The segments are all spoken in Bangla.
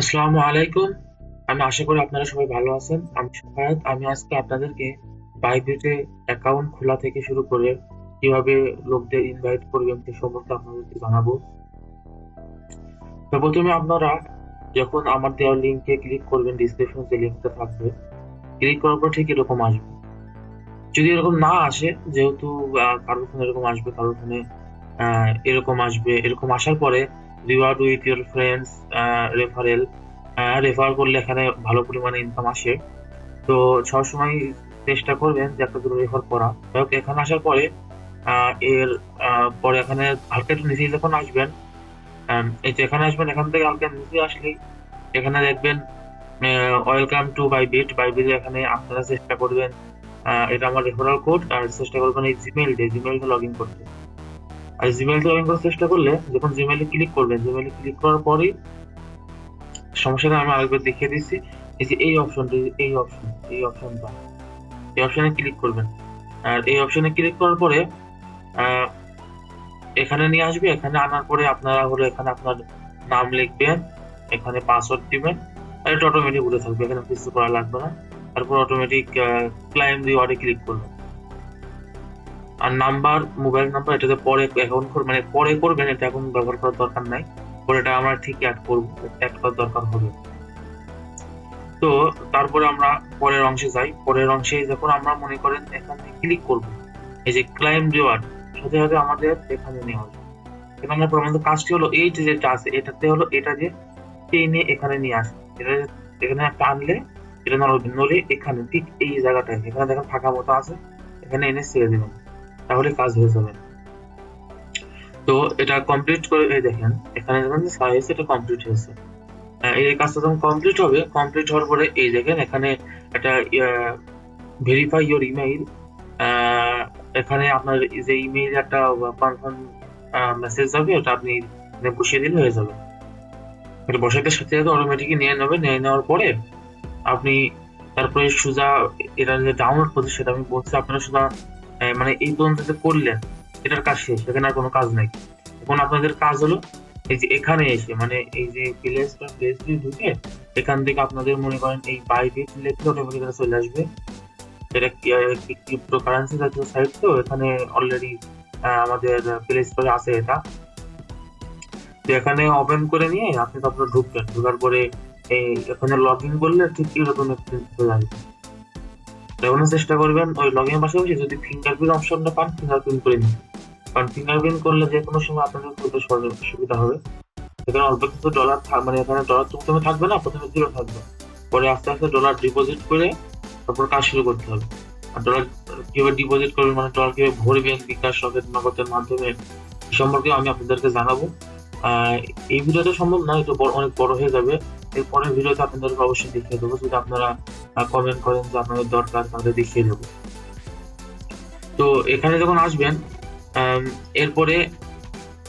আসসালামু আলাইকুম। আমি আশা করি আপনারা সবাই ভালো আছেন। আমি সুফায়াত। আমি আজকে আপনাদেরকে বাইবিটে অ্যাকাউন্ট খোলা থেকে শুরু করে কিভাবে লোকদের ইনভাইট করবেন সে সম্পর্কে আপনাদেরকে জানাবো। তো প্রথমে আপনারা যখন আমার দেওয়া লিঙ্কে ক্লিক করবেন, ডিসক্রিপশনে যে লিঙ্কটা থাকবে, ক্লিক করার পর ঠিক এরকম আসবে। যদি এরকম না আসে, যেহেতু কারোর ফোনে এরকম আসবে, কারোর ফোনে এরকম আসবে। এরকম আসার পরে reward with your friends, referral, refer করলে এখানে ভালো পরিমাণে ইনকাম আসে। তো সবসময় চেষ্টা করবেন যে একটা দুটো রেফার করা। যাই হোক, এখানে আসার পরে এর পরে এখানে হালকা একটু নিচে যখন আসবেন, এই যে এখানে আসবেন, এখান থেকে হালকা নিচে আসলেই এখানে দেখবেন ওয়েলকাম টু বাইবিট। এখানে আপনারা চেষ্টা করবেন, এটা আমার রেফারাল কোড, আর চেষ্টা করবেন এই জিমেইলটা লগ ইন করতে। আর জিমেইলটা লগ ইন করার চেষ্টা করলে যখন জিমেইলে ক্লিক করবেন, জিমেইলে ক্লিক করার পরেই সমস্যাটা আমি আরেকবার দেখিয়ে দিচ্ছি। এই যে এই অপশনটা, এই অপশনে ক্লিক করবেন। আর এই অপশনে ক্লিক করার পরে আহ, এখানে নিয়ে আসবে। এখানে আনার পরে আপনারা হলো এখানে আপনার নাম লিখবেন, এখানে পাসওয়ার্ড দিবেন, আর এটা অটোমেটিক উঠে থাকবে, এখানে কিছু করা লাগবে না। তারপর অটোমেটিক ক্লাইম রিওয়ার্ডে ক্লিক করবেন। আর নাম্বার, মোবাইল নাম্বার, এটাতে পরে অ্যাকাউন্ট মানে পরে করবেন, এটা এখন ব্যবহার করার দরকার নাই। পরে এটা আমরা ঠিক অ্যাড করার দরকার হবে। তো তারপরে আমরা পরের অংশে যাই। পরের অংশে যখন আমরা মনে করেন এখানে ক্লিক করব, এই যে ক্লাইম রিওয়ার্ড, সাথে সাথে আমাদের এখানে নেওয়া হবে। এখানে আমরা প্রথমত কাজটি হলো এই যে যেটা আছে, এটাতে হলো এটা যে টেনে এখানে নিয়ে আসে। এটা এখানে টানলে এটা নড়বে, নড়ে এখানে ঠিক এই জায়গাটায়, এখানে দেখেন ফাঁকা মতো আছে, এখানে এনে ছেড়ে দেবেন, তাহলে কাজ হয়ে যাবে। তো এটা কমপ্লিট করে এই দেখেন এখানে দেখেন যে সাইজ এটা কমপ্লিট হয়েছে। এই কাজটা যখন কমপ্লিট হবে, কমপ্লিট হওয়ার পরে এই দেখেন এখানে একটা ভেরিফাই ইওর ইমেইল, এখানে আপনার যে ইমেইল একটা কনফার্ম মেসেজ যাবে, ওটা আপনি এখানে বসিয়ে দিলে হয়ে যাবে। এটা বসাতে সাথে সাথে অটোমেটিকই নিয়ে নেবে। নিয়ে নেওয়ার পরে আপনি তারপরে সোজা এটা যে ডাউনলোড করছে সেটা আমি বলছি, আপনারা সোজা মানে এই পর্যন্ত যে করলেন এটার কাজ শেষ, এখানে আর কোনো কাজ নাই। এখন আপনাদের কাজ হলো এই যে এখানে এসে, মানে এই যে প্লেস দিয়ে ঢুকে এখান থেকে আপনাদের মনে করেন এই বাইবিট লিখলে অটোমেটিক চলে আসবে। এটা ক্রিপ্টো কারেন্সি জাতীয় সাইট, তো এখানে অলরেডি আমাদের প্লে স্টোরে আছে এটা। তো এখানে ওপেন করে নিয়ে আপনি তারপরে ঢুকবেন। ঢোকার পরে এই এখানে লগ ইন করলে ঠিক এরকম একটা চলে আসবে। তখন চেষ্টা করবেন ওই লগ ইনের পাশাপাশি যদি ফিঙ্গারপ্রিন্ট অপশনটা পান, ফিঙ্গারপ্রিন্ট করে নিন। কারণ ফিঙ্গারপ্রিন্ট করলে যে কোনো সময় আপনাদের খুবই সুবিধা হবে। এখানে অল্প কিছু ডলার মানে এখানে ডলার তো প্রথমে থাকবে না, প্রথমে জিরো থাকবে। পরে আস্তে আস্তে ডলার ডিপোজিট করে তারপর কাজ শুরু করতে হবে। আর ডলার কিভাবে ডিপোজিট করবেন, মানে ডলার কিভাবে ভরবেন বিকাশ, রকেট, নগদের মাধ্যমে, এ সম্পর্কে আমি আপনাদেরকে জানাবো। এই ভিডিওটা সম্ভব না, এটা অনেক বড় হয়ে যাবে। এরপরের ভিডিওতে আপনাদেরকে অবশ্যই দেখিয়ে দেবো। যদি আপনারা কমেন্ট করেন যে আপনাদের দরকার, তাহলে দেখিয়ে দেবো। তো এখানে যখন আসবেন, এরপরে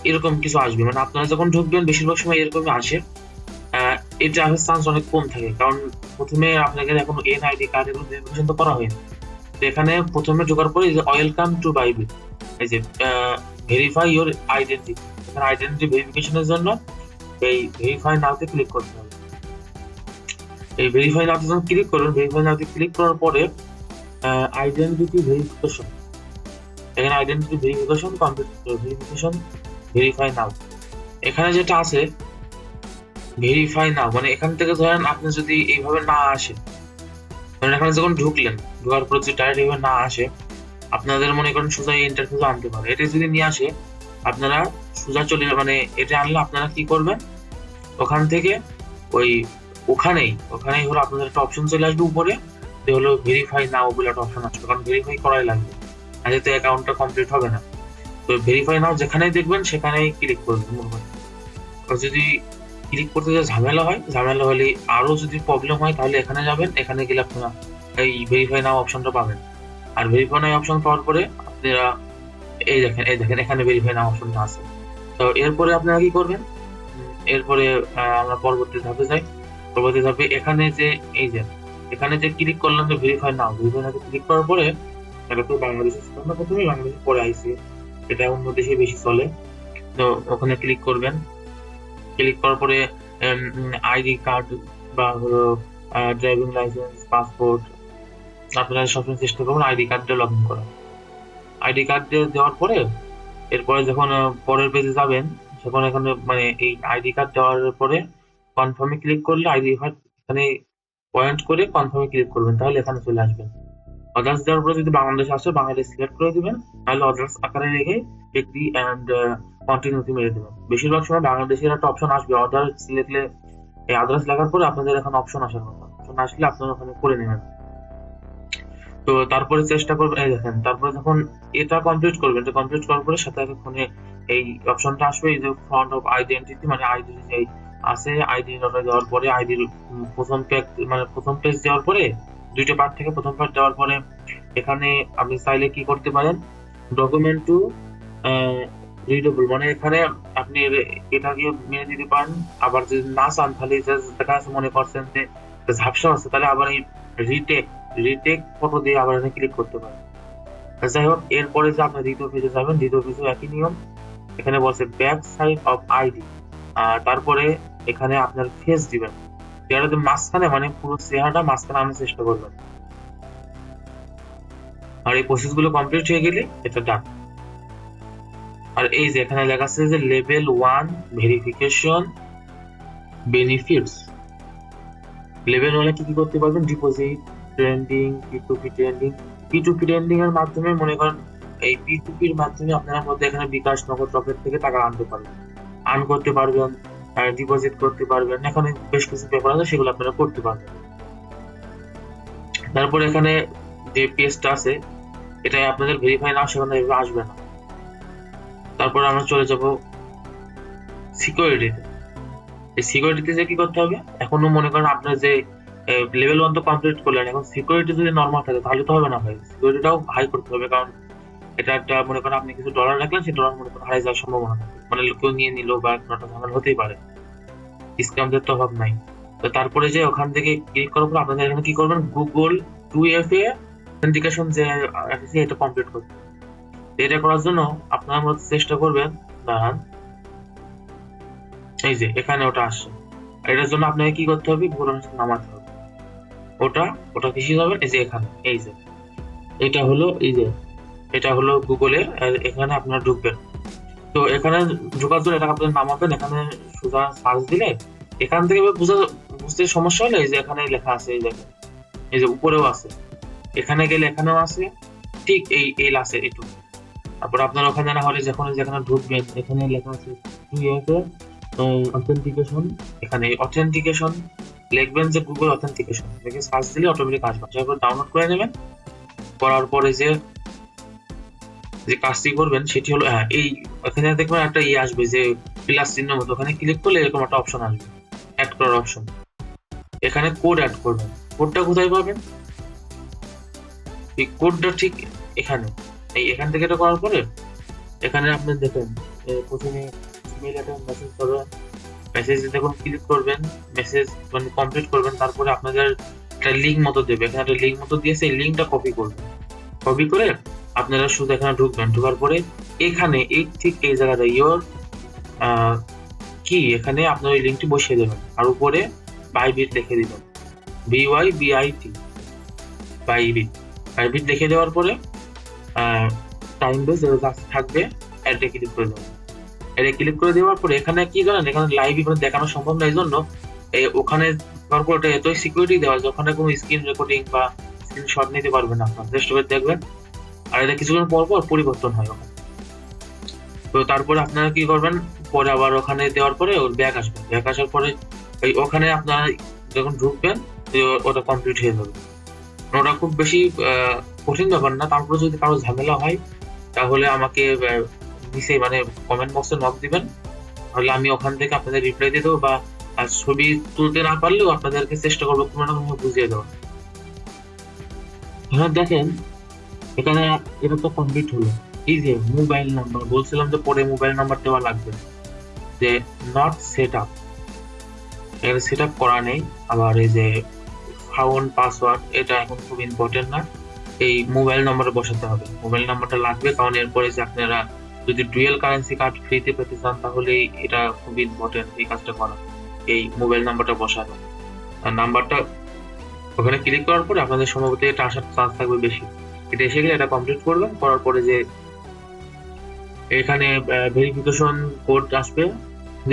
এরকম কিছু আসবে, মানে আপনারা যখন ঢুকবেন বেশিরভাগ সময় এরকমই আসে। এটা আসার চান্স অনেক কম থাকে, কারণ প্রথমে আপনাকে এখন এনআইডি কার্ড এগুলো ভেরিফিকেশন তো করা হয়নি। তো এখানে প্রথমে ঢোকার পরে এই যে ওয়েলকাম টু বাইবিট, এই যে ভেরিফাই ইওর আইডেন্টিটি, এখানে আইডেন্টিটি ভেরিফিকেশনের জন্য এই ভেরিফাই নাওতে ক্লিক করতে হবে। এই ভেরিফাই নাওতে যখন ক্লিক করবেন, ভেরিফাই নাওতে ক্লিক করার পরে আইডেন্টিটি ভেরিফিকেশন, এখানে identity verification complete, verification verify নাও, এখানে যেটা আছে ভেরিফাই নাও, মানে এখান থেকে ধরেন আপনি যদি এইভাবে না আসে, মানে এখানে যখন ঢুকলেন, ঢোকার পর যদি ডাইরেক্ট এইভাবে না আসে, আপনাদের মনে করেন সোজা ইন্টারভিউ আনতে পারে। এটা যদি নিয়ে আসে, আপনারা সোজা চলে, মানে এটা আনলে আপনারা কি করবেন, ওখান থেকে ওই ওখানেই হলো আপনাদের একটা অপশন চলে আসবে উপরে, যে হলো ভেরিফাই নাও বলে একটা অপশন আসবে, কারণ ভেরিফাই করাই লাগবে, আর যেহেতু অ্যাকাউন্টটা কমপ্লিট হবে না। তো ভেরিফাই নাও যেখানেই দেখবেন সেখানেই ক্লিক করবেন। আর যদি ক্লিক করতে যে ঝামেলা হলে, আরো যদি প্রবলেম হয়, তাহলে এখানে যাবেন, এখানে গেলে আপনারা এই ভেরিফাই নাও অপশনটা পাবেন। আর ভেরিফাই নাও অপশন পাওয়ার পরে আপনারা এই দেখেন এখানে ভেরিফাই নাও অপশনটা আছে। তো এরপরে আপনারা কি করবেন, এরপরে আমরা পরবর্তী ধাপে যাই। পরবর্তী ধাপে এখানে যে ক্লিক করলাম যে ভেরিফাই নাও ক্লিক করার পরে, এটা তো বাংলাদেশের ছিল না প্রথমে, বাংলাদেশে পরে আইসি, এটা অন্য দেশে বেশি চলে। তো ওখানে ক্লিক করবেন। ক্লিক করার পরে আইডি কার্ড বা হলো ড্রাইভিং লাইসেন্স, পাসপোর্ট, আপনারা সবসময় চেষ্টা করবেন আইডি কার্ড দিয়ে লগ ইন করা। আইডি কার্ড দিয়ে দেওয়ার পরে এরপরে যখন পরের পেজে যাবেন, যখন এখানে মানে এই আইডি কার্ড দেওয়ার পরে কনফার্মে ক্লিক করলে আইডি কার্ড এখানে পয়েন্ট করে কনফার্মে ক্লিক করবেন, তাহলে এখানে চলে আসবেন। আদার্স দেওয়ার পরে যদি বাংলাদেশ আসে বাংলাদেশ সিলেক্ট করে দিবেন, তাহলে আদার্স আকারে রেখে এগ্রি অ্যান্ড কন্টিনিউতে মেরে দেবেন। বেশিরভাগ সময় বাংলাদেশের একটা অপশন আসবে, আদার্স সিলেক্টলে এই আদার্স লেখার পরে আপনাদের এখানে অপশন আসার কথা, অপশন আসলে আপনারা ওখানে করে নেবেন। তো তারপরে চেষ্টা করবেন, এই দেখেন তারপরে যখন এটা কমপ্লিট করবেন, এটা কমপ্লিট করার পরে সাথে সাথে ফোনে এই অপশনটা আসবে, এই যে ফ্রন্ট অফ আইডেন্টিটি মানে আইডি যে আছে, আইডি দেওয়ার পরে আইডির প্রথম পেজ মানে প্রথম পেজ দেওয়ার পরে দুইটা পার্ট থেকে প্রথম পার্ট দেওয়ার পরে এখানে আপনি চাইলে কি করতে পারেন, ডকুমেন্ট টু রিডেবল মানে এখানে আপনি এটাকে মেনে দিতে পারেন। আবার যদি না চান তাহলে দেখা যাচ্ছে মনে করছেন যে ঝাপসা আছে, তাহলে আবার এই রিটেক ফটো দিয়ে আবার এখানে ক্লিক করতে পারেন। যাই হোক, এরপরে যে আপনার দ্বিতীয় পেজে যাবেন, দ্বিতীয় পেজে একই নিয়ম, এখানে বলছে ব্যাক সাইড অফ আইডি, তারপরে এখানে আপনার ফেস দিবেন, চেহারাতে মাঝখানে মানে পুরো চেহারাটা মাঝখানে আনার চেষ্টা করবেন। আর এই প্রসেস গুলো কমপ্লিট হয়ে গেলে এটা ডান। আর এই যে এখানে লেখা আছে যে লেভেল 1 ভেরিফিকেশন বেনিফিটস, লেভেল 1 কি কি করতে পারবেন, deposit, trending, P2P trending. P2P trending এর মাধ্যমে মনে করেন এই P2P এর মাধ্যমে আপনারা মধ্যে এখানে বিকাশ, নগদ, রকেট থেকে টাকা আনতে পারবেন, আর্ন করতে পারবেন, ডিপোজিট করতে পারবেন। এখানে বেশ কিছু পেপার আছে সেগুলো আপনারা করতে পারবেন। তারপর এখানে যে পেজটা আছে এটা আপনাদের ভেরিফাই না সেখানে এভাবে আসবে না। তারপর আমরা চলে যাব সিকিউরিটিতে। এই সিকিউরিটিতে যে কি করতে হবে, এখনো মনে করেন আপনার যে লেভেল 1 তো কমপ্লিট করলেন, এখন সিকিউরিটি যদি নর্মাল থাকে তাহলে তো হবে না ভাই, সিকিউরিটিটাও হাই করতে হবে, কারণ এটা একটা মনে করেন আপনি কিছু ডলার রাখলেন, সেই ডলার মনে করেন হারিয়ে যাওয়ার সম্ভাবনা থাকে, মানে কেউ নিয়ে নিল বা একটা ঝামেলা হতেই পারে, স্ক্যামদের তো অভাব নাই। তো তারপরে যে ওখান থেকে ক্লিক করার পর আপনাদের এখানে কি করবেন, গুগল 2FA অথেন্টিকেশন যে আছে এটা কমপ্লিট করতে। এটা করার জন্য আপনারা মূলত চেষ্টা করবেন, দাঁড়ান এই যে এখানে ওটা আসছে, এটার জন্য আপনাকে কি করতে হবে, গুগল নামাতে হবে। ওটা কিসে যাবেন, এই যে এখানে, এই যে এটা হলো, এই যে এটা হলো গুগলের, এখানে আপনারা ঢুকবেন। তো এখানে ঢোকার জন্য এটা আপনাদের নামাবেন, এখানে সোজা সার্চ দিলে এখান থেকে বুঝতে সমস্যা হলে এই যে এখানে লেখা আছে, এই দেখেন এই যে উপরেও আছে, এখানে গেলে এখানেও আছে, ঠিক এই আছে এইটুকু। তারপর আপনার ওখানে না হলে যখন যেখানে ঢুকবেন এখানে লেখা আছে 2FA অথেন্টিকেশন, এখানে অথেন্টিকেশন লিখবেন যে গুগল অথেন্টিকেশন, দেখে সার্চ দিলে অটোমেটিক আসবে। তারপর ডাউনলোড করে নেবেন, করার পরে যে কাজটি করবেন সেটি হলো, এই এখানে দেখবেন একটা আসবে যে প্লাস চিহ্ন মতো, ওখানে ক্লিক করলে এরকম একটা অপশন আসবে, অ্যাড করার অপশন। এখানে কোড অ্যাড করবেন। কোডটা কোথায় পাবেন, এই কোডটা ঠিক এখানে, এখান থেকে এটা করার পরে এখানে আপনি দেখেন প্রথমে ইমেল একটা মেসেজ করবেন, মেসেজ দেখুন ক্লিক করবেন, মেসেজ মানে কমপ্লিট করবেন, তারপরে আপনাদের একটা লিঙ্ক মতো দেবে, এখানে একটা লিঙ্ক মতো দিয়েছে, এই লিঙ্কটা কপি করবেন, কপি করে আপনারা শুধু এখানে ঢুকবেন, ঢোকার পরে এখানে ঠিক এই জায়গাটা ইয়োর কি এখানে আপনার ওই লিঙ্কটি বসিয়ে দেবেন, আর উপরে বাইবিট লিখে দিবেন, BYBIT বাইবিট লিখে দেওয়ার পরে টাইম বেস থাকবে, অ্যাডে ক্লিক করে দেবেন। অ্যাডে ক্লিক করে দেওয়ার পরে এখানে কি জানেন, এখানে লাইভ ইভেন্ট দেখানো সম্ভব না, এই জন্য ওখানে তারপর এটা এতই সিকিউরিটি দেওয়া যে ওখানে কোনো স্ক্রিন রেকর্ডিং বা স্ক্রিনশট নিতে পারবেন না, আপনারা চেষ্টা করে দেখবেন। আর এটা কিছুক্ষণ পর পরিবর্তন হয় ওখানে। তো তারপরে আপনারা কি করবেন, পরে আবার ওখানে দেওয়ার পরে ওর ব্যাক আসবে, ব্যাক আসার পরে ওখানে আপনারা যখন ঢুকবেন ওটা কমপ্লিট হয়ে যাবে। ওটা খুব বেশি কঠিন ব্যাপার না, তারপরে যদি কারো ঝামেলা হয় তাহলে আমাকে নিচে মানে কমেন্ট বক্সে নক দিবেন, তাহলে আমি ওখান থেকে আপনাদের রিপ্লাই দিয়ে দেবো, বা ছবি তুলতে না পারলেও আপনাদেরকে চেষ্টা করবো কোনো না কোনো বুঝিয়ে দেওয়া। হ্যাঁ দেখেন এখানে এটা তো কমপ্লিট হলো। এই যে মোবাইল নাম্বার বলছিলাম যে পরে মোবাইল নাম্বার দেওয়া লাগবে, যে নট সেট আপ, এখানে সেট আপ করা নেই। আবার এই যে ফাউন্ড পাসওয়ার্ড, এটা এখন খুব ইম্পর্টেন্ট না, এই মোবাইল নাম্বারে বসাতে হবে, মোবাইল নাম্বারটা লাগবে, কারণ এরপরে যে আপনারা যদি ডুয়েল কারেন্সি কার্ড ফ্রিতে পেতে চান তাহলে এটা খুব ইম্পর্টেন্ট এই কাজটা করা। এই মোবাইল নাম্বারটা বসানো। আর নাম্বারটা ওখানে ক্লিক করার পরে আপনাদের সম্ভবত এটা আসার চান্স থাকবে বেশি। এটা এসে গেলে এটা কমপ্লিট করবেন, করার পরে যে এখানে ভেরিফিকেশন কোড আসবে।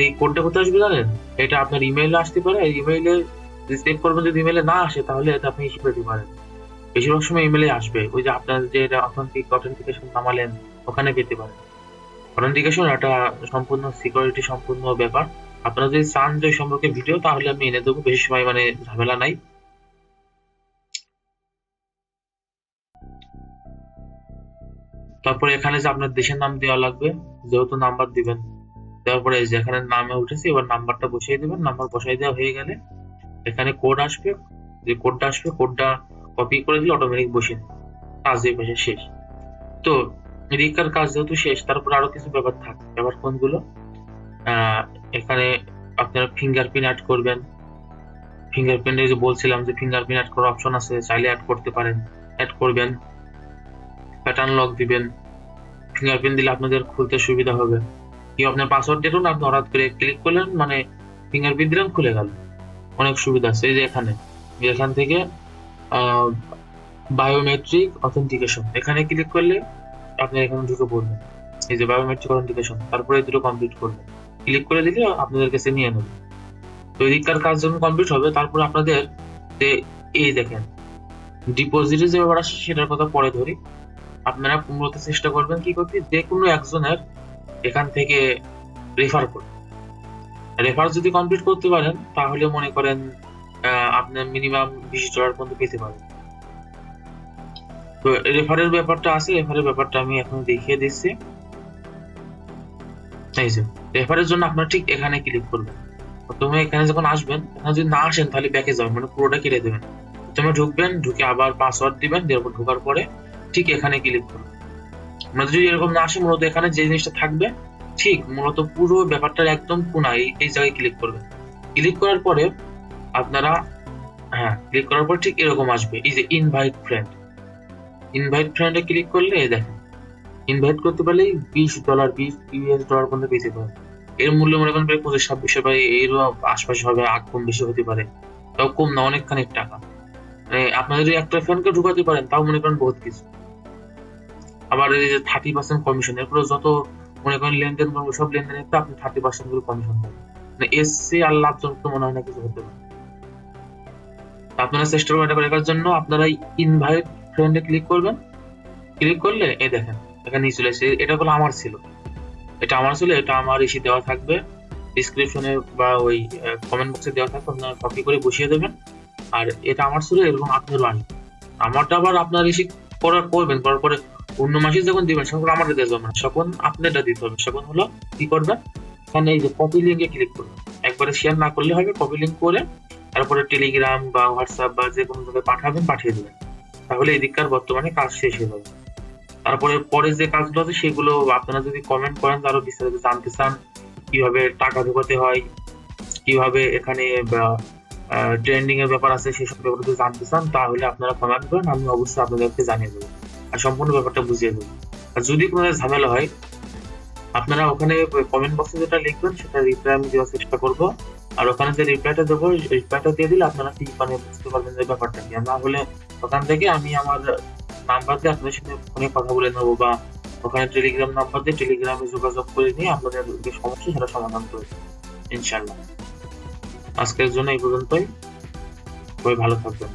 এই কোডটা কোথায় আসবে জানেন? এটা আপনার ইমেইলে আসতে পারে। ইমেইলে চেক করবেন, যদি ইমেইলে না আসে তাহলে এটা আপনি ইস্যু পেতে পারেন। বেশিরভাগ সময় ইমেইলে আসবে, ওই যে আপনার যে অথেন্টিকেশন নামালেন ওখানে পেতে পারেন। অথেন্টিকেশন একটা সম্পূর্ণ সিকিউরিটি সম্পূর্ণ ব্যাপার। আপনারা যদি চান যে সম্পর্কে ভিডিও, তাহলে আমি এনে দেবো, বেশি সময় মানে ঝামেলা নাই। তারপরে এখানে যে আপনার দেশের নাম দেওয়া লাগবে, যেহেতু নাম্বার দিবেন। তারপরে যেখানে নামে উঠেছে এবার নাম্বারটা বসিয়ে দেবেন। নাম্বার বসাই দেওয়া হয়ে গেলে এখানে কোড আসবে, যে কোডটা আসবে কোডটা কপি করে দিলে অটোমেটিক বসিয়ে দেবে, কাজ এই পাশে শেষ। তো রিকার কাজ যেহেতু শেষ, তারপর আরো কিছু ব্যাপার থাকে। ব্যাপার কোনগুলো? এখানে আপনারা ফিঙ্গারপ্রিন্ট অ্যাড করবেন। ফিঙ্গারপ্রিন্টে যে বলছিলাম যে ফিঙ্গারপ্রিন্ট অ্যাড করার অপশন আছে, চাইলে অ্যাড করতে পারেন, অ্যাড করবেন। প্যাটার্ন লক দিবেন, ফিঙ্গারপ্রিন্ট দিলে আপনাদের খুলতে সুবিধা হবে। কি আপনার পাসওয়ার্ড দিলেন, আপনি হঠাৎ করে ক্লিক করলেন, মানে ফিঙ্গারপ্রিন্ট দিলেন, খুলে গেল। অনেক সুবিধা আছে। এই যে এখান থেকে বায়োমেট্রিক অথেন্টিকেশন এখানে ক্লিক করলে আপনি এখানে ঢুকে পড়বেন। এই যে বায়োমেট্রিক অথেন্টিকেশন, তারপরে দুটো কমপ্লিট করবেন। ক্লিক করে দিলে আপনাদের কাছে নিয়ে নেবে। তো এদিককার কাজ যখন কমপ্লিট হবে, তারপরে আপনাদের যে এই দেখেন ডিপোজিটের যে ব্যাপার আসে সেটার কথা পরে ধরি। আপনারা মূলত চেষ্টা করবেন কি করতে, যে কোনো একজনের এখান থেকে রেফার করতে। রেফার যদি কমপ্লিট করতে পারেন তাহলে মনে করেন আপনার মিনিমাম $20 পর্যন্ত পেতে পারেন। তো রেফারের ব্যাপারটা আছে, রেফারের ব্যাপারটা আমি এখন দেখিয়ে দিচ্ছি। এই যে রেফারের জন্য আপনারা ঠিক এখানে ক্লিক করবেন। প্রথমে এখানে যখন আসবেন, এখানে যদি না আসেন তাহলে ব্যাকে যাবেন, মানে পুরোটা কেটে দেবেন। প্রথমে ঢুকবেন, ঢুকে আবার পাসওয়ার্ড দিবেন, এরপর ঢোকার পরে ঠিক এখানে ক্লিক করবেন। মানে যদি এরকম না আসে, মূলত এখানে যে জিনিসটা থাকবে ঠিক মূলত পুরো ব্যাপারটার একদম কোনায় এই জায়গায় ক্লিক করবেন। ক্লিক করার পরে আপনারা ক্লিক করার পর ঠিক এরকম আসবে, এই যে ইনভাইট ফ্রেন্ড। ইনভাইট ফ্রেন্ডে ক্লিক করলে এই দেখেন ইনভাইট করতে পারলেই $20 পর্যন্ত পেতে পারেন। এর মূল্য মনে করেন প্রায় 25-26 বা এরও আশপাশে হবে, কম বেশি হতে পারে, তাও কম না, অনেকখানি টাকা। মানে আপনারা যদি একটা ফ্রেন্ডকে ঢুকাতে পারেন তাও মনে করেন বহুত কিছু। আবার এই যে 30% কমিশন, এরপরে যত মনে করেন লেনদেন করবো সব লেনদেনের আপনি 30% করে কমিশন পাবেন। মানে এর চেয়ে আর লাভজনক তো মনে হয় না কিছু হতে পারে। আপনারা চেষ্টা করবেন এটা করার জন্য। আপনারা ইনভাইট ফ্রেন্ডে ক্লিক করবেন। ক্লিক করলে এই দেখেন এখানে নিয়ে চলে এসেছে। এটা হলো আমার ছিল, এটা আমার ইসে দেওয়া থাকবে, ডিসক্রিপশনে বা ওই কমেন্ট বক্সে দেওয়া থাকবে, আপনারা কপি করে বসিয়ে দেবেন। আর এটা আমার ছিল, এরকম আপনারও আনবেন। আমারটা আবার আপনার ইসে করবেন, করার পরে অন্য মাসে যখন দিবেন তখন আমারটা দিয়ে যাবেন, তখন আপনারটা দিতে হবে। তখন হলো কি করবেন, এখানে এই যে কপি লিঙ্কে ক্লিক করবেন। একবারে শেয়ার না করলে হবে, কপি লিঙ্ক করে তারপরে টেলিগ্রাম বা হোয়াটসঅ্যাপ বা যে কোনো জায়গায় পাঠিয়ে দেবেন। তাহলে এদিককার বর্তমানে কাজ শেষ হয়ে যাবে। তারপরে পরে যে কাজগুলো আছে সেগুলো আপনারা যদি কমেন্ট করেন, আরো বিস্তারিত জানতে চান, কিভাবে টাকা ঢোকাতে হয়, কিভাবে এখানে ট্রেন্ডিং এর ব্যাপার আছে, সেসব ব্যাপারে যদি জানতে চান তাহলে আপনারা কমেন্ট করেন, আমি অবশ্যই আপনাদেরকে জানিয়ে দেবো আর সম্পূর্ণ ব্যাপারটা বুঝিয়ে দেবো। আর যদি কোনো ঝামেলা হয়, আপনারা ওখানে কমেন্ট বক্সে যেটা লিখবেন সেটা রিপ্লাই আমি দেওয়ার চেষ্টা করবো। আর ওখানে যে রিপ্লাইটা দেবো, রিপ্লাইটা দিয়ে দিলে আপনারা ঠিক মানে বুঝতে পারবেন যে ব্যাপারটা কি। না হলে ওখান থেকে আমি আমার নাম্বার দিয়ে আপনাদের সাথে ফোনে কথা বলে নেবো, বা ওখানে টেলিগ্রাম নাম্বার দিয়ে টেলিগ্রামে যোগাযোগ করে নিয়ে আপনাদের যে সমস্যা সেটা সমাধান করে দেবো ইনশাল্লাহ। আজকের জন্য এই পর্যন্তই, সবাই ভালো থাকবেন।